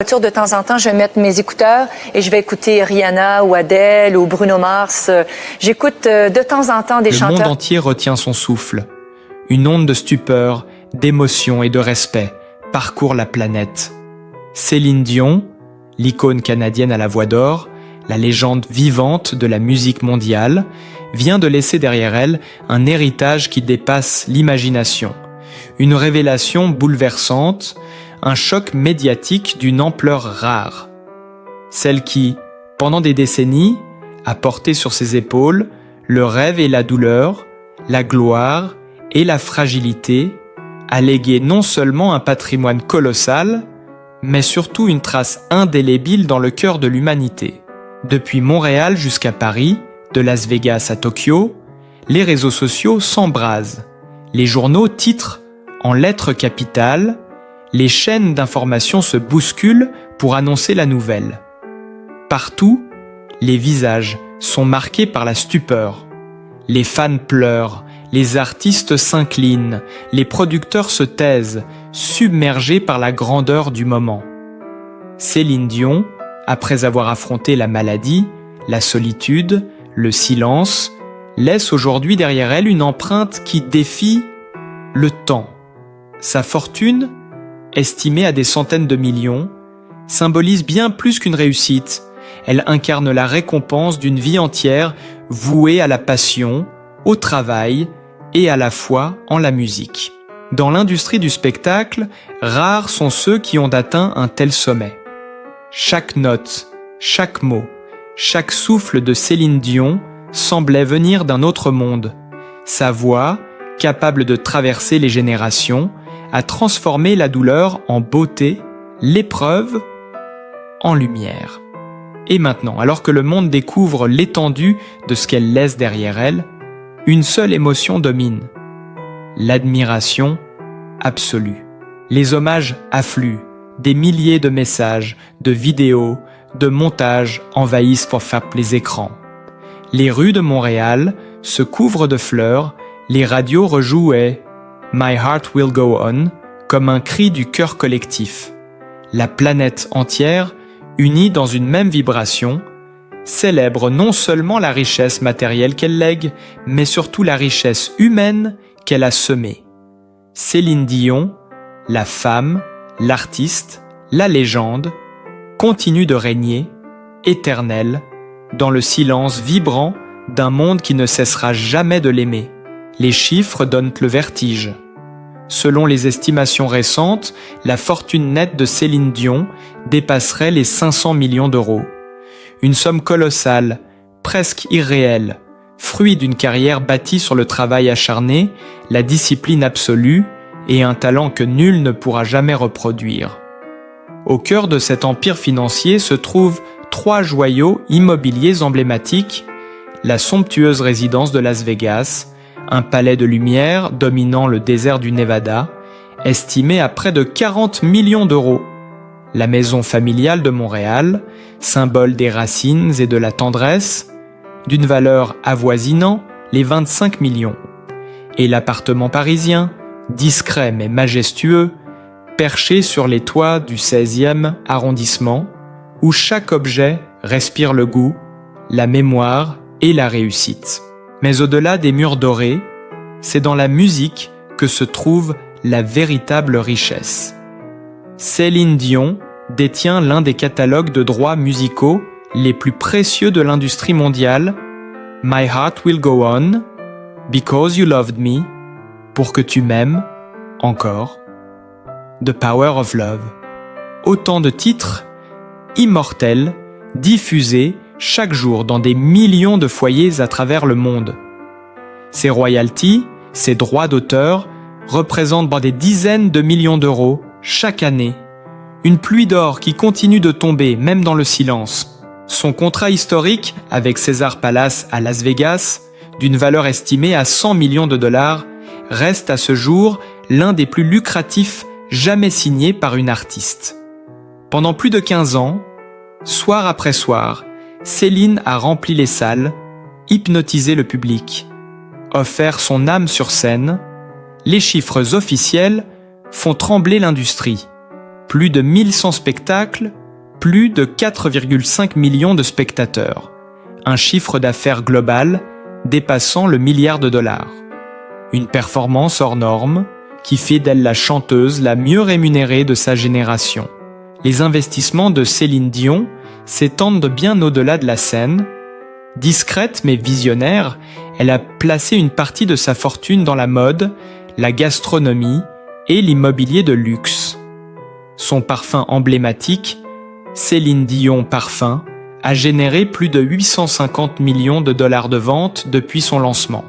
Voiture, de temps en temps, je vais mettre mes écouteurs et je vais écouter Rihanna ou Adele ou Bruno Mars. J'écoute de temps en temps des chanteurs. Le monde entier retient son souffle. Une onde de stupeur, d'émotion et de respect parcourt la planète. Céline Dion, l'icône canadienne à la voix d'or, la légende vivante de la musique mondiale, vient de laisser derrière elle un héritage qui dépasse l'imagination. Une révélation bouleversante, un choc médiatique d'une ampleur rare. Celle qui, pendant des décennies, a porté sur ses épaules le rêve et la douleur, la gloire et la fragilité, a légué non seulement un patrimoine colossal, mais surtout une trace indélébile dans le cœur de l'humanité. Depuis Montréal jusqu'à Paris, de Las Vegas à Tokyo, les réseaux sociaux s'embrasent. Les journaux titrent en lettres capitales, les chaînes d'information se bousculent pour annoncer la nouvelle. Partout, les visages sont marqués par la stupeur. Les fans pleurent, les artistes s'inclinent, les producteurs se taisent, submergés par la grandeur du moment. Céline Dion, après avoir affronté la maladie, la solitude, le silence, laisse aujourd'hui derrière elle une empreinte qui défie le temps. Sa fortune, estimée à des centaines de millions, symbolise bien plus qu'une réussite. Elle incarne la récompense d'une vie entière vouée à la passion, au travail et à la foi en la musique. Dans l'industrie du spectacle, rares sont ceux qui ont atteint un tel sommet. Chaque note, chaque mot, chaque souffle de Céline Dion semblait venir d'un autre monde. Sa voix, capable de traverser les générations, a transformé la douleur en beauté, l'épreuve en lumière. Et maintenant, alors que le monde découvre l'étendue de ce qu'elle laisse derrière elle, une seule émotion domine, l'admiration absolue. Les hommages affluent, des milliers de messages, de vidéos, de montages envahissent les écrans. Les rues de Montréal se couvrent de fleurs, les radios rejouaient My Heart Will Go On comme un cri du cœur collectif. La planète entière, unie dans une même vibration, célèbre non seulement la richesse matérielle qu'elle lègue, mais surtout la richesse humaine qu'elle a semée. Céline Dion, la femme, l'artiste, la légende, continue de régner, éternelle, dans le silence vibrant d'un monde qui ne cessera jamais de l'aimer. Les chiffres donnent le vertige. Selon les estimations récentes, la fortune nette de Céline Dion dépasserait les 500 millions d'euros. Une somme colossale, presque irréelle, fruit d'une carrière bâtie sur le travail acharné, la discipline absolue et un talent que nul ne pourra jamais reproduire. Au cœur de cet empire financier se trouvent 3 joyaux immobiliers emblématiques, la somptueuse résidence de Las Vegas, un palais de lumière dominant le désert du Nevada, estimé à près de 40 millions d'euros, la maison familiale de Montréal, symbole des racines et de la tendresse, d'une valeur avoisinant les 25 millions, et l'appartement parisien, discret mais majestueux, perché sur les toits du 16e arrondissement, où chaque objet respire le goût, la mémoire et la réussite. Mais au-delà des murs dorés, c'est dans la musique que se trouve la véritable richesse. Céline Dion détient l'un des catalogues de droits musicaux les plus précieux de l'industrie mondiale, My Heart Will Go On, Because You Loved Me, Pour que tu m'aimes, encore, The Power of Love. Autant de titres immortels, diffusés chaque jour dans des millions de foyers à travers le monde. Ces royalties, ces droits d'auteur, représentent des dizaines de millions d'euros chaque année. Une pluie d'or qui continue de tomber, même dans le silence. Son contrat historique avec Caesars Palace à Las Vegas, d'une valeur estimée à 100 millions de dollars, reste à ce jour l'un des plus lucratifs jamais signés par une artiste. Pendant plus de 15 ans, soir après soir, Céline a rempli les salles, hypnotisé le public, offert son âme sur scène. Les chiffres officiels font trembler l'industrie. Plus de 1100 spectacles, plus de 4,5 millions de spectateurs. Un chiffre d'affaires global dépassant le milliard de dollars. Une performance hors norme qui fait d'elle la chanteuse la mieux rémunérée de sa génération. Les investissements de Céline Dion s'étendent bien au-delà de la scène. Discrète mais visionnaire, elle a placé une partie de sa fortune dans la mode, la gastronomie et l'immobilier de luxe. Son parfum emblématique, Céline Dion Parfum, a généré plus de 850 millions de dollars de ventes depuis son lancement.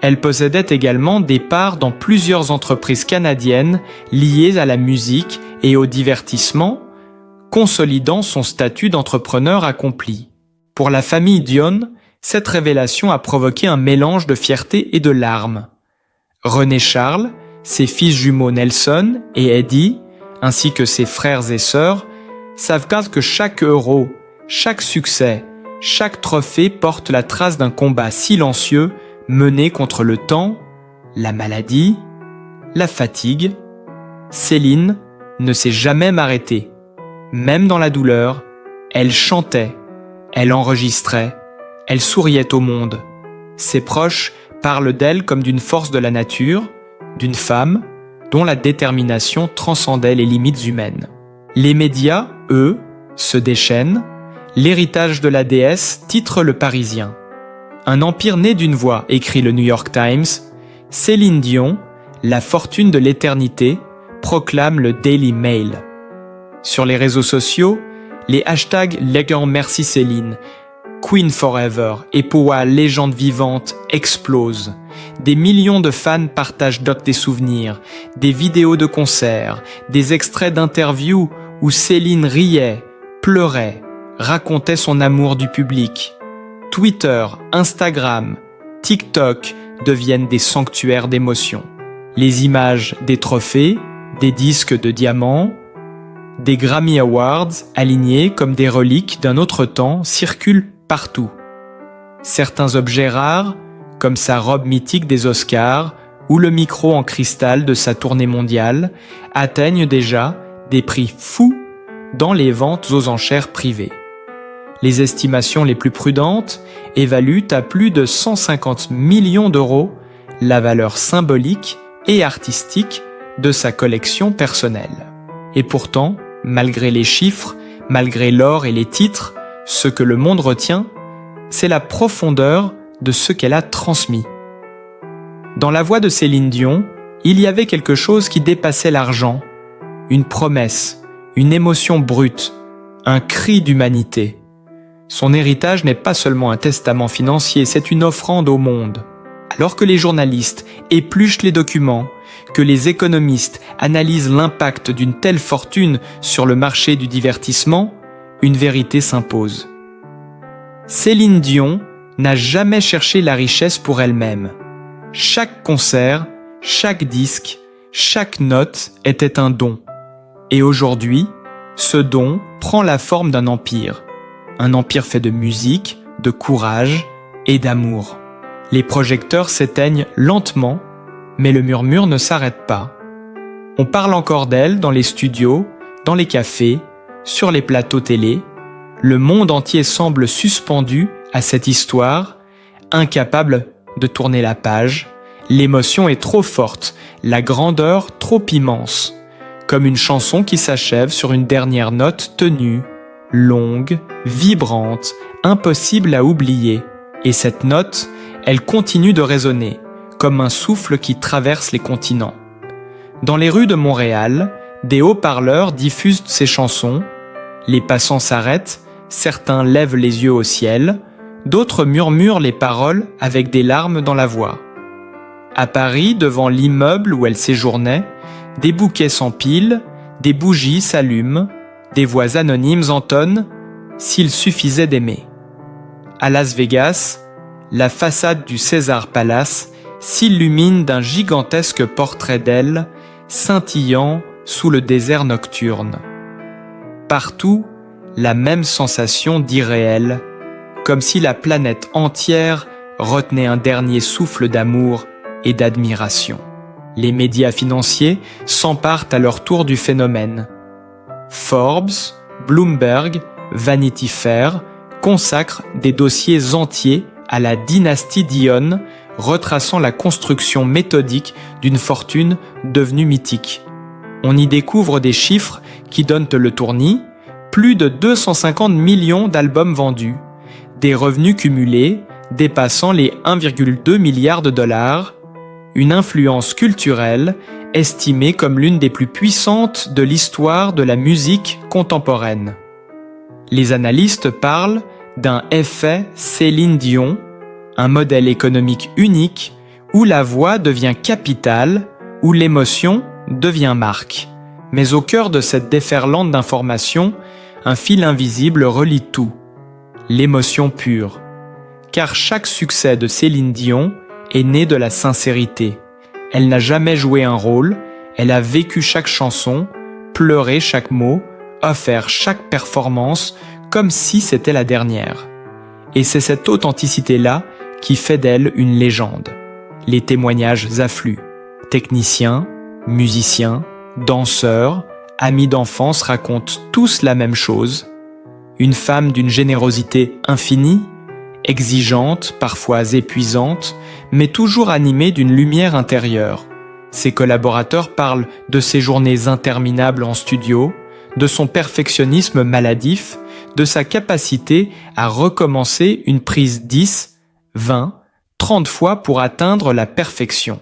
Elle possédait également des parts dans plusieurs entreprises canadiennes liées à la musique et au divertissement, consolidant son statut d'entrepreneur accompli. Pour la famille Dion, cette révélation a provoqué un mélange de fierté et de larmes. René Charles, ses fils jumeaux Nelson et Eddie, ainsi que ses frères et sœurs, savent que chaque euro, chaque succès, chaque trophée porte la trace d'un combat silencieux mené contre le temps, la maladie, la fatigue. Céline ne s'est jamais arrêtée. Même dans la douleur, elle chantait, elle enregistrait, elle souriait au monde. Ses proches parlent d'elle comme d'une force de la nature, d'une femme dont la détermination transcendait les limites humaines. Les médias, eux, se déchaînent. L'héritage de la déesse titre Le Parisien. Un empire né d'une voix, écrit le New York Times. Céline Dion, la fortune de l'éternité, proclame le Daily Mail. Sur les réseaux sociaux, les hashtags Legend Merci Céline, Queen Forever et Powa Légende Vivante explosent. Des millions de fans partagent des souvenirs, des vidéos de concerts, des extraits d'interviews où Céline riait, pleurait, racontait son amour du public. Twitter, Instagram, TikTok deviennent des sanctuaires d'émotions. Les images des trophées, des disques de diamants, des Grammy Awards alignés comme des reliques d'un autre temps circulent partout. Certains objets rares, comme sa robe mythique des Oscars ou le micro en cristal de sa tournée mondiale, atteignent déjà des prix fous dans les ventes aux enchères privées. Les estimations les plus prudentes évaluent à plus de 150 millions d'euros la valeur symbolique et artistique de sa collection personnelle. Et pourtant, malgré les chiffres, malgré l'or et les titres, ce que le monde retient, c'est la profondeur de ce qu'elle a transmis. Dans la voix de Céline Dion, il y avait quelque chose qui dépassait l'argent, une promesse, une émotion brute, un cri d'humanité. Son héritage n'est pas seulement un testament financier, c'est une offrande au monde. Alors que les journalistes épluchent les documents, que les économistes analysent l'impact d'une telle fortune sur le marché du divertissement, une vérité s'impose. Céline Dion n'a jamais cherché la richesse pour elle-même. Chaque concert, chaque disque, chaque note était un don. Et aujourd'hui, ce don prend la forme d'un empire. Un empire fait de musique, de courage et d'amour. Les projecteurs s'éteignent lentement, mais le murmure ne s'arrête pas. On parle encore d'elle dans les studios, dans les cafés, sur les plateaux télé. Le monde entier semble suspendu à cette histoire, incapable de tourner la page. L'émotion est trop forte, la grandeur trop immense, comme une chanson qui s'achève sur une dernière note tenue, longue, vibrante, impossible à oublier. Et cette note, elle continue de résonner, comme un souffle qui traverse les continents. Dans les rues de Montréal, des haut-parleurs diffusent ces chansons. Les passants s'arrêtent, certains lèvent les yeux au ciel, d'autres murmurent les paroles avec des larmes dans la voix. À Paris, devant l'immeuble où elle séjournait, des bouquets s'empilent, des bougies s'allument, des voix anonymes entonnent « S'il suffisait d'aimer ». À Las Vegas, la façade du Caesars Palace s'illumine d'un gigantesque portrait d'elle, scintillant sous le désert nocturne. Partout, la même sensation d'irréel, comme si la planète entière retenait un dernier souffle d'amour et d'admiration. Les médias financiers s'emparent à leur tour du phénomène. Forbes, Bloomberg, Vanity Fair consacrent des dossiers entiers à la dynastie Dion, retraçant la construction méthodique d'une fortune devenue mythique. On y découvre des chiffres qui donnent le tournis, plus de 250 millions d'albums vendus, des revenus cumulés dépassant les 1,2 milliard de dollars, une influence culturelle estimée comme l'une des plus puissantes de l'histoire de la musique contemporaine. Les analystes parlent d'un effet Céline Dion, un modèle économique unique où la voix devient capitale, où l'émotion devient marque. Mais au cœur de cette déferlante d'informations, un fil invisible relie tout, l'émotion pure. Car chaque succès de Céline Dion est né de la sincérité. Elle n'a jamais joué un rôle, elle a vécu chaque chanson, pleuré chaque mot, offert chaque performance comme si c'était la dernière. Et c'est cette authenticité-là qui fait d'elle une légende. Les témoignages affluent. Techniciens, musiciens, danseurs, amis d'enfance racontent tous la même chose. Une femme d'une générosité infinie, exigeante, parfois épuisante, mais toujours animée d'une lumière intérieure. Ses collaborateurs parlent de ses journées interminables en studio, de son perfectionnisme maladif, de sa capacité à recommencer une prise 10, 20, 30 fois pour atteindre la perfection.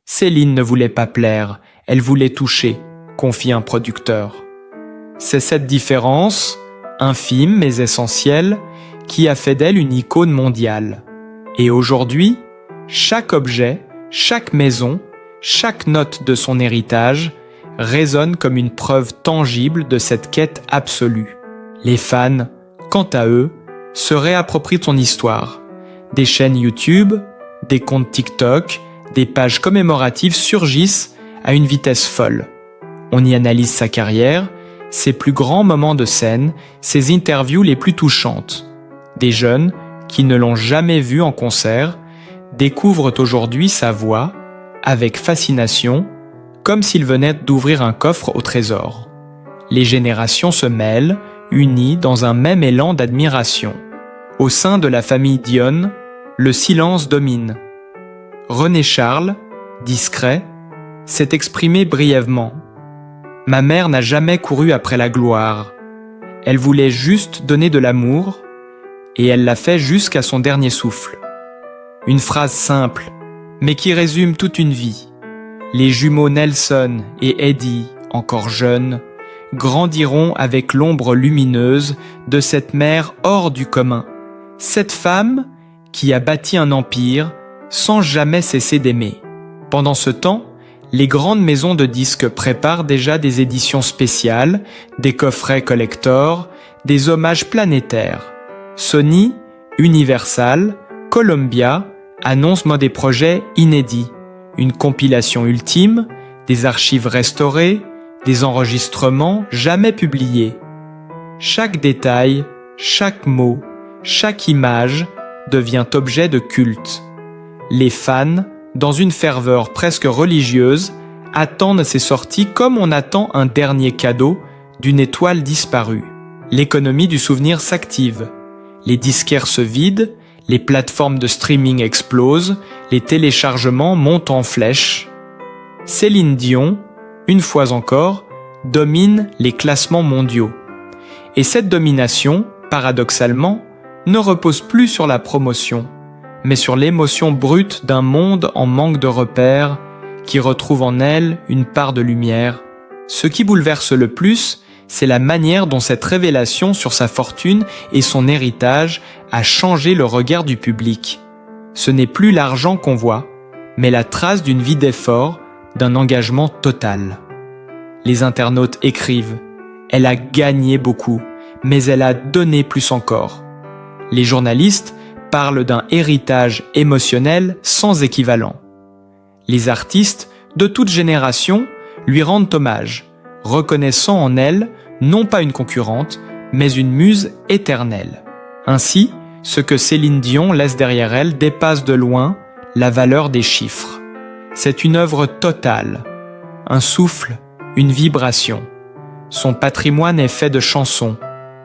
Céline ne voulait pas plaire, elle voulait toucher, confie un producteur. C'est cette différence, infime mais essentielle, qui a fait d'elle une icône mondiale. Et aujourd'hui, chaque objet, chaque maison, chaque note de son héritage résonne comme une preuve tangible de cette quête absolue. Les fans, quant à eux, se réapproprient son histoire. Des chaînes YouTube, des comptes TikTok, des pages commémoratives surgissent à une vitesse folle. On y analyse sa carrière, ses plus grands moments de scène, ses interviews les plus touchantes. Des jeunes, qui ne l'ont jamais vue en concert, découvrent aujourd'hui sa voix, avec fascination, comme s'il venait d'ouvrir un coffre au trésor. Les générations se mêlent, unies dans un même élan d'admiration. Au sein de la famille Dion, le silence domine. René Charles, discret, s'est exprimé brièvement. « Ma mère n'a jamais couru après la gloire. Elle voulait juste donner de l'amour, et elle l'a fait jusqu'à son dernier souffle. » Une phrase simple, mais qui résume toute une vie. Les jumeaux Nelson et Eddie, encore jeunes, grandiront avec l'ombre lumineuse de cette mère hors du commun. Cette femme qui a bâti un empire sans jamais cesser d'aimer. Pendant ce temps, les grandes maisons de disques préparent déjà des éditions spéciales, des coffrets collector, des hommages planétaires. Sony, Universal, Columbia annoncent des projets inédits, une compilation ultime, des archives restaurées, des enregistrements jamais publiés. Chaque détail, chaque mot, chaque image devient objet de culte. Les fans, dans une ferveur presque religieuse, attendent ces sorties comme on attend un dernier cadeau d'une étoile disparue. L'économie du souvenir s'active. Les disquaires se vident, les plateformes de streaming explosent, les téléchargements montent en flèche. Céline Dion, une fois encore, domine les classements mondiaux. Et cette domination, paradoxalement, ne repose plus sur la promotion, mais sur l'émotion brute d'un monde en manque de repères qui retrouve en elle une part de lumière. Ce qui bouleverse le plus, c'est la manière dont cette révélation sur sa fortune et son héritage a changé le regard du public. Ce n'est plus l'argent qu'on voit, mais la trace d'une vie d'effort, d'un engagement total. Les internautes écrivent « Elle a gagné beaucoup, mais elle a donné plus encore ». Les journalistes parlent d'un héritage émotionnel sans équivalent. Les artistes, de toute génération, lui rendent hommage, reconnaissant en elle non pas une concurrente, mais une muse éternelle. Ainsi, ce que Céline Dion laisse derrière elle dépasse de loin la valeur des chiffres. C'est une œuvre totale, un souffle, une vibration. Son patrimoine est fait de chansons,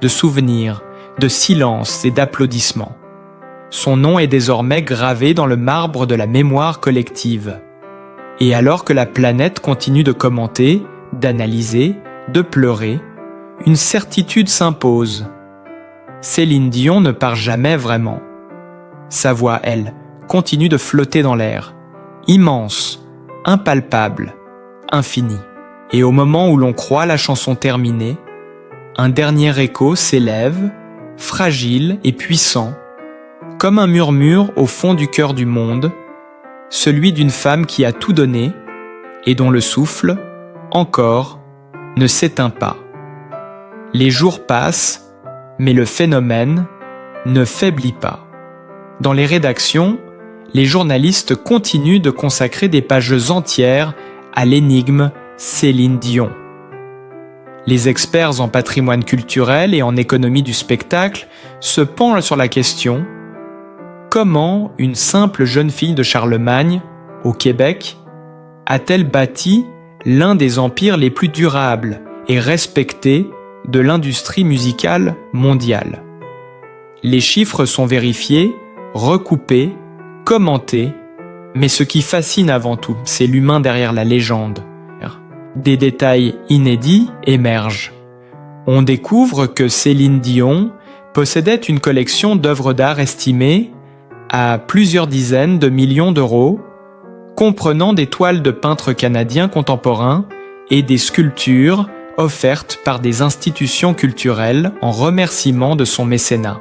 de souvenirs, de silences et d'applaudissements. Son nom est désormais gravé dans le marbre de la mémoire collective. Et alors que la planète continue de commenter, d'analyser, de pleurer, une certitude s'impose. Céline Dion ne part jamais vraiment. Sa voix, elle, continue de flotter dans l'air, immense, impalpable, infinie. Et au moment où l'on croit la chanson terminée, un dernier écho s'élève, fragile et puissant, comme un murmure au fond du cœur du monde, celui d'une femme qui a tout donné et dont le souffle, encore, ne s'éteint pas. Les jours passent, mais le phénomène ne faiblit pas. Dans les rédactions, les journalistes continuent de consacrer des pages entières à l'énigme Céline Dion. Les experts en patrimoine culturel et en économie du spectacle se penchent sur la question: comment une simple jeune fille de Charlemagne, au Québec, a-t-elle bâti l'un des empires les plus durables et respectés de l'industrie musicale mondiale? Les chiffres sont vérifiés, recoupés, commentés, mais ce qui fascine avant tout, c'est l'humain derrière la légende. Des détails inédits émergent. On découvre que Céline Dion possédait une collection d'œuvres d'art estimée à plusieurs dizaines de millions d'euros, comprenant des toiles de peintres canadiens contemporains et des sculptures offertes par des institutions culturelles en remerciement de son mécénat.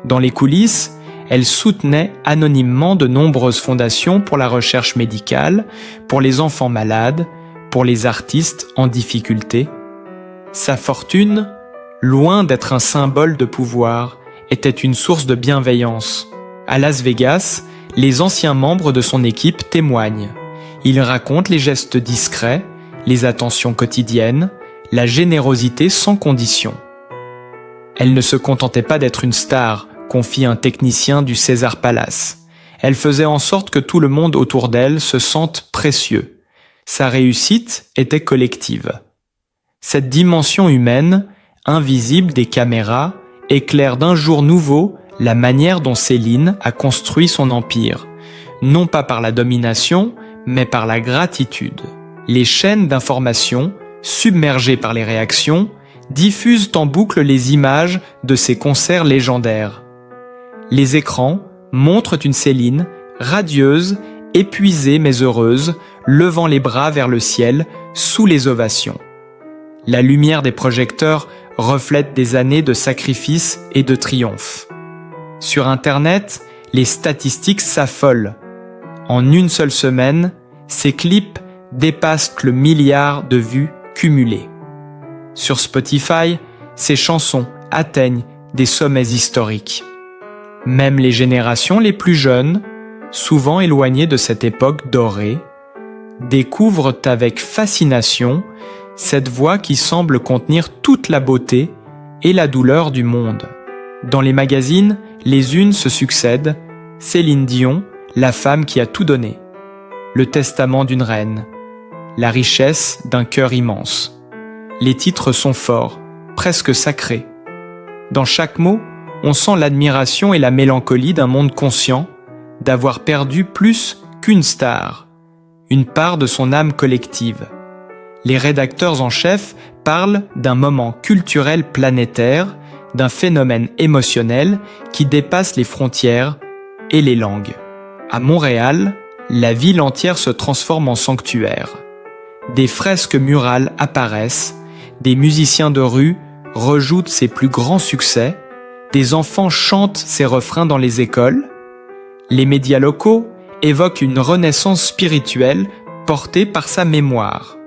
Dans les coulisses, elle soutenait anonymement de nombreuses fondations pour la recherche médicale, pour les enfants malades, pour les artistes en difficulté. Sa fortune, loin d'être un symbole de pouvoir, était une source de bienveillance. À Las Vegas, les anciens membres de son équipe témoignent. Ils racontent les gestes discrets, les attentions quotidiennes, la générosité sans condition. Elle ne se contentait pas d'être une star, confie un technicien du César Palace. Elle faisait en sorte que tout le monde autour d'elle se sente précieux. Sa réussite était collective. Cette dimension humaine, invisible des caméras, éclaire d'un jour nouveau la manière dont Céline a construit son empire, non pas par la domination, mais par la gratitude. Les chaînes d'information, submergées par les réactions, diffusent en boucle les images de ces concerts légendaires. Les écrans montrent une Céline radieuse, épuisée mais heureuse, levant les bras vers le ciel sous les ovations. La lumière des projecteurs reflète des années de sacrifice et de triomphe. Sur Internet, les statistiques s'affolent. En une seule semaine, ces clips dépassent le milliard de vues cumulées. Sur Spotify, ces chansons atteignent des sommets historiques. Même les générations les plus jeunes, souvent éloignées de cette époque dorée, découvrent avec fascination cette voix qui semble contenir toute la beauté et la douleur du monde. Dans les magazines, les unes se succèdent: Céline Dion, la femme qui a tout donné, le testament d'une reine, la richesse d'un cœur immense. Les titres sont forts, presque sacrés. Dans chaque mot, on sent l'admiration et la mélancolie d'un monde conscient d'avoir perdu plus qu'une star, une part de son âme collective. Les rédacteurs en chef parlent d'un moment culturel planétaire, d'un phénomène émotionnel qui dépasse les frontières et les langues. À Montréal, la ville entière se transforme en sanctuaire. Des fresques murales apparaissent, des musiciens de rue rejouent ses plus grands succès, des enfants chantent ses refrains dans les écoles. Les médias locaux évoquent une renaissance spirituelle portée par sa mémoire.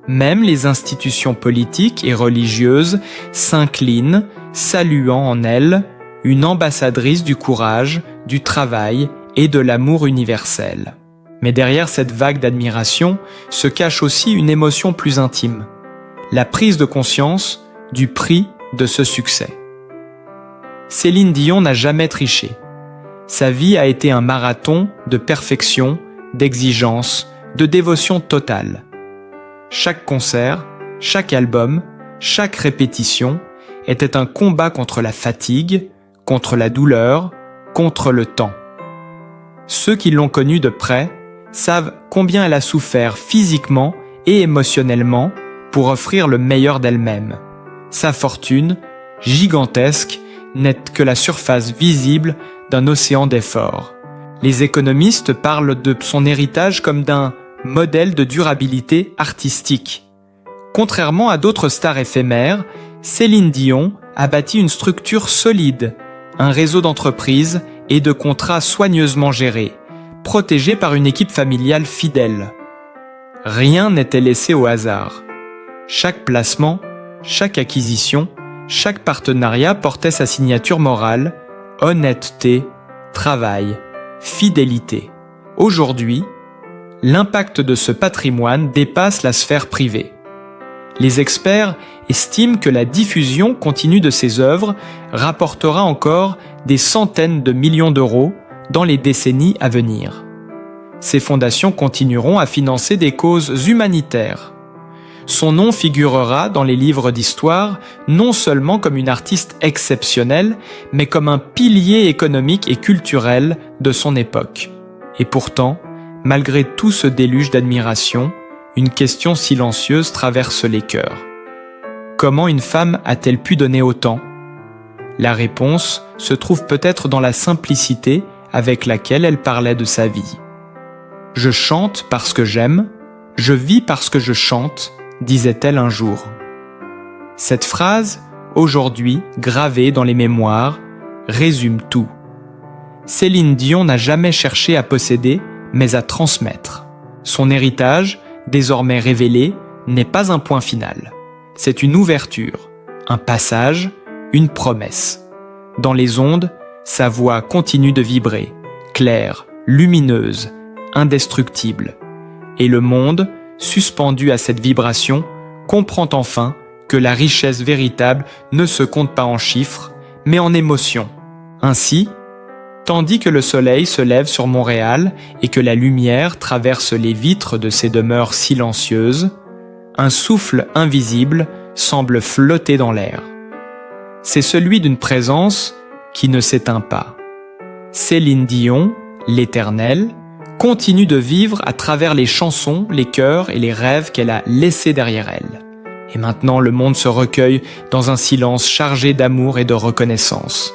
Même les institutions politiques et religieuses s'inclinent, saluant en elle une ambassadrice du courage, du travail et de l'amour universel. Mais derrière cette vague d'admiration se cache aussi une émotion plus intime, la prise de conscience du prix de ce succès. Céline Dion n'a jamais triché. Sa vie a été un marathon de perfection, d'exigence, de dévotion totale. Chaque concert, chaque album, chaque répétition était un combat contre la fatigue, contre la douleur, contre le temps. Ceux qui l'ont connue de près savent combien elle a souffert physiquement et émotionnellement pour offrir le meilleur d'elle-même. Sa fortune, gigantesque, n'est que la surface visible d'un océan d'efforts. Les économistes parlent de son héritage comme d'un modèle de durabilité artistique. Contrairement à d'autres stars éphémères, Céline Dion a bâti une structure solide, un réseau d'entreprises et de contrats soigneusement gérés, protégés par une équipe familiale fidèle. Rien n'était laissé au hasard. Chaque placement, chaque acquisition, chaque partenariat portait sa signature morale, honnêteté, travail, fidélité. Aujourd'hui, l'impact de ce patrimoine dépasse la sphère privée. Les experts estiment que la diffusion continue de ces œuvres rapportera encore des centaines de millions d'euros dans les décennies à venir. Ces fondations continueront à financer des causes humanitaires. Son nom figurera dans les livres d'histoire non seulement comme une artiste exceptionnelle, mais comme un pilier économique et culturel de son époque. Et pourtant, malgré tout ce déluge d'admiration, une question silencieuse traverse les cœurs. Comment une femme a-t-elle pu donner autant ? La réponse se trouve peut-être dans la simplicité avec laquelle elle parlait de sa vie. « Je chante parce que j'aime, je vis parce que je chante », disait-elle un jour. Cette phrase, aujourd'hui gravée dans les mémoires, résume tout. Céline Dion n'a jamais cherché à posséder, mais à transmettre. Son héritage, désormais révélé, n'est pas un point final. C'est une ouverture, un passage, une promesse. Dans les ondes, sa voix continue de vibrer, claire, lumineuse, indestructible. Et le monde, suspendu à cette vibration, comprend enfin que la richesse véritable ne se compte pas en chiffres, mais en émotions. Ainsi, tandis que le soleil se lève sur Montréal et que la lumière traverse les vitres de ces demeures silencieuses, un souffle invisible semble flotter dans l'air. C'est celui d'une présence qui ne s'éteint pas. Céline Dion, l'éternelle, continue de vivre à travers les chansons, les chœurs et les rêves qu'elle a laissés derrière elle. Et maintenant, le monde se recueille dans un silence chargé d'amour et de reconnaissance.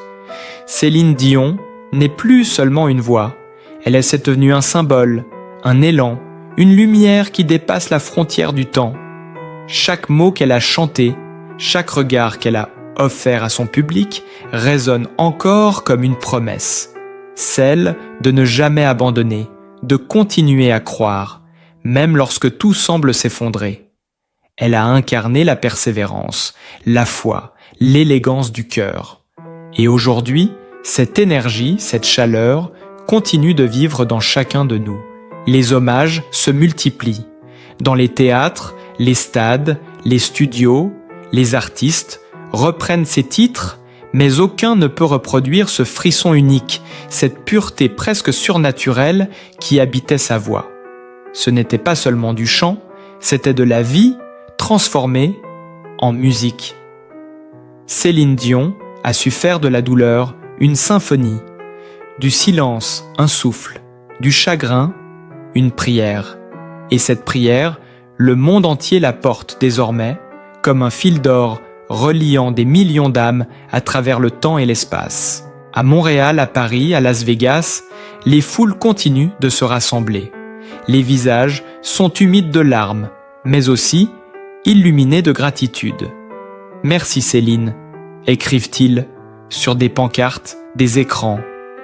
Céline Dion n'est plus seulement une voix, elle est devenue un symbole, un élan, une lumière qui dépasse la frontière du temps. Chaque mot qu'elle a chanté, chaque regard qu'elle a offert à son public résonne encore comme une promesse, celle de ne jamais abandonner, de continuer à croire, même lorsque tout semble s'effondrer. Elle a incarné la persévérance, la foi, l'élégance du cœur. Et aujourd'hui, cette énergie, cette chaleur, continue de vivre dans chacun de nous. Les hommages se multiplient. Dans les théâtres, les stades, les studios, les artistes reprennent ces titres, mais aucun ne peut reproduire ce frisson unique, cette pureté presque surnaturelle qui habitait sa voix. Ce n'était pas seulement du chant, c'était de la vie transformée en musique. Céline Dion a su faire de la douleur une symphonie, du silence un souffle, du chagrin une prière. Et cette prière, le monde entier la porte désormais comme un fil d'or reliant des millions d'âmes à travers le temps et l'espace. À Montréal, à Paris, à Las Vegas, les foules continuent de se rassembler. Les visages sont humides de larmes, mais aussi illuminés de gratitude. « Merci Céline », écrivent-ils sur des pancartes, des écrans,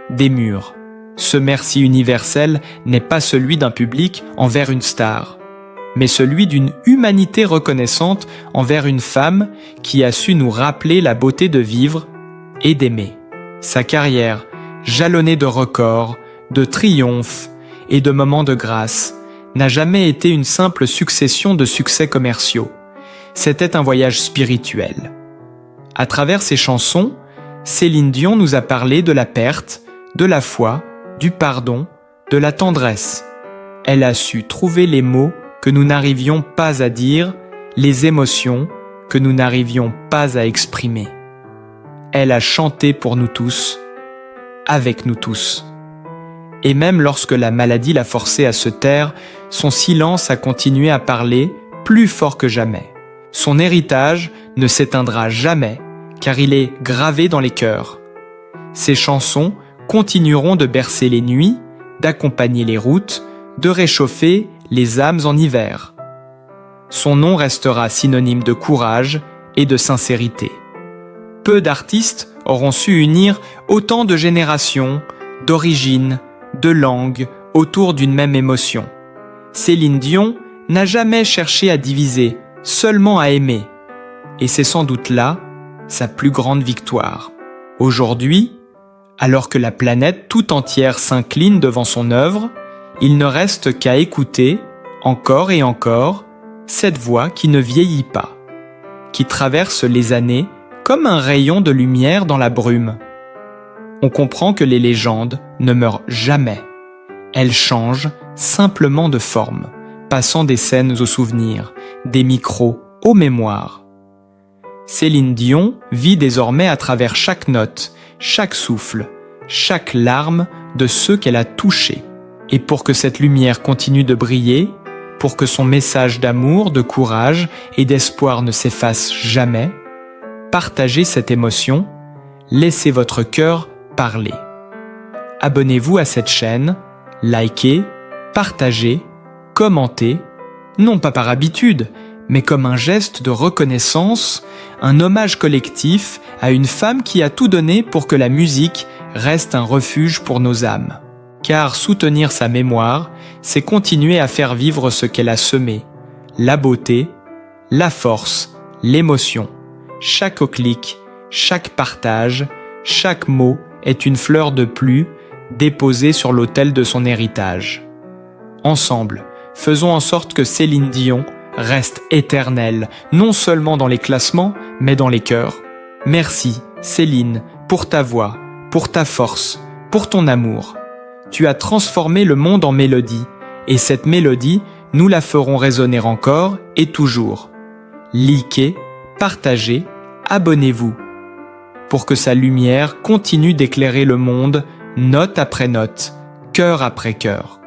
des murs. Ce merci universel n'est pas celui d'un public envers une star, mais celui d'une humanité reconnaissante envers une femme qui a su nous rappeler la beauté de vivre et d'aimer. Sa carrière, jalonnée de records, de triomphes et de moments de grâce, n'a jamais été une simple succession de succès commerciaux. C'était un voyage spirituel. À travers ses chansons, Céline Dion nous a parlé de la perte, de la foi, du pardon, de la tendresse. Elle a su trouver les mots que nous n'arrivions pas à dire, les émotions que nous n'arrivions pas à exprimer. Elle a chanté pour nous tous, avec nous tous. Et même lorsque la maladie l'a forcée à se taire, son silence a continué à parler plus fort que jamais. Son héritage ne s'éteindra jamais, car il est gravé dans les cœurs. Ses chansons continueront de bercer les nuits, d'accompagner les routes, de réchauffer les âmes en hiver. Son nom restera synonyme de courage et de sincérité. Peu d'artistes auront su unir autant de générations, d'origines, de langues autour d'une même émotion. Céline Dion n'a jamais cherché à diviser, seulement à aimer. Et c'est sans doute là sa plus grande victoire. Aujourd'hui, alors que la planète tout entière s'incline devant son œuvre, il ne reste qu'à écouter, encore et encore, cette voix qui ne vieillit pas, qui traverse les années comme un rayon de lumière dans la brume. On comprend que les légendes ne meurent jamais. Elles changent simplement de forme, passant des scènes aux souvenirs, des micros aux mémoires. Céline Dion vit désormais à travers chaque note, chaque souffle, chaque larme de ceux qu'elle a touchés. Et pour que cette lumière continue de briller, pour que son message d'amour, de courage et d'espoir ne s'efface jamais, partagez cette émotion, laissez votre cœur parler. Abonnez-vous à cette chaîne, likez, partagez, commentez, non pas par habitude, mais comme un geste de reconnaissance, un hommage collectif à une femme qui a tout donné pour que la musique reste un refuge pour nos âmes. Car soutenir sa mémoire, c'est continuer à faire vivre ce qu'elle a semé, la beauté, la force, l'émotion. Chaque clic, chaque partage, chaque mot est une fleur de plus déposée sur l'autel de son héritage. Ensemble, faisons en sorte que Céline Dion reste éternelle, non seulement dans les classements, mais dans les cœurs. Merci, Céline, pour ta voix, pour ta force, pour ton amour. Tu as transformé le monde en mélodie, et cette mélodie, nous la ferons résonner encore et toujours. Likez, partagez, abonnez-vous, pour que sa lumière continue d'éclairer le monde, note après note, cœur après cœur.